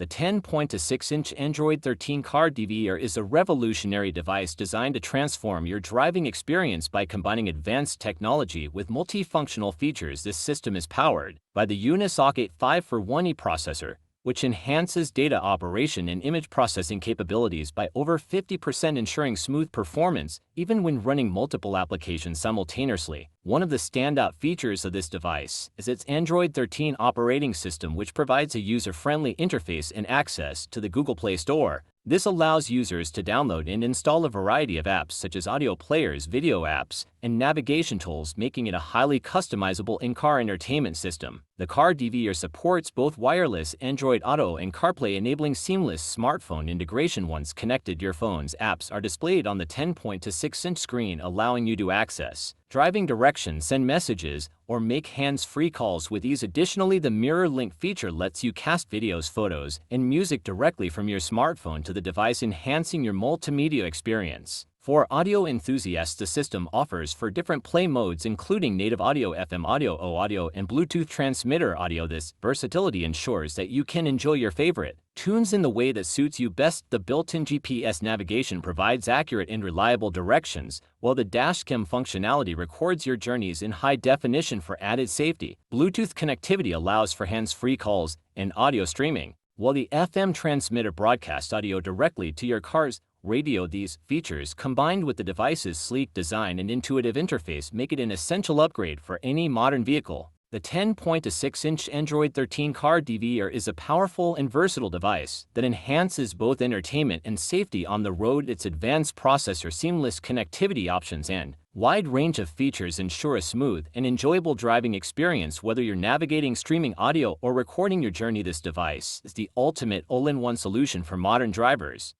The 10.6-inch Android 13 car DVR is a revolutionary device designed to transform your driving experience by combining advanced technology with multifunctional features. This system is powered by the Unisoc 8541E processor, which enhances data operation and image processing capabilities by over 50%, ensuring smooth performance even when running multiple applications simultaneously. One of the standout features of this device is its Android 13 operating system, which provides a user-friendly interface and access to the Google Play Store. This allows users to download and install a variety of apps such as audio players, video apps, and navigation tools, making it a highly customizable in-car entertainment system. The car DVR supports both wireless Android Auto and CarPlay, enabling seamless smartphone integration. Once connected, your phone's apps are displayed on the 10.6-inch screen, allowing you to access driving directions, send messages, or make hands-free calls with ease. Additionally, the Mirror Link feature lets you cast videos, photos, and music directly from your smartphone to the device, enhancing your multimedia experience. For audio enthusiasts, the system offers four different play modes, including native audio, FM audio, O audio, and Bluetooth transmitter audio. This versatility ensures that you can enjoy your favorite tunes in the way that suits you best. The built-in GPS navigation provides accurate and reliable directions, while the dashcam functionality records your journeys in high definition for added safety. Bluetooth connectivity allows for hands-free calls and audio streaming, while the FM transmitter broadcasts audio directly to your car's radio. These features, combined with the device's sleek design and intuitive interface, make it an essential upgrade for any modern vehicle. The 10.6-inch Android 13 car DVR is a powerful and versatile device that enhances both entertainment and safety on the road. Its advanced processor, seamless connectivity options, and wide range of features ensure a smooth and enjoyable driving experience whether you're navigating, streaming audio, or recording your journey. This device is the ultimate all-in-one solution for modern drivers.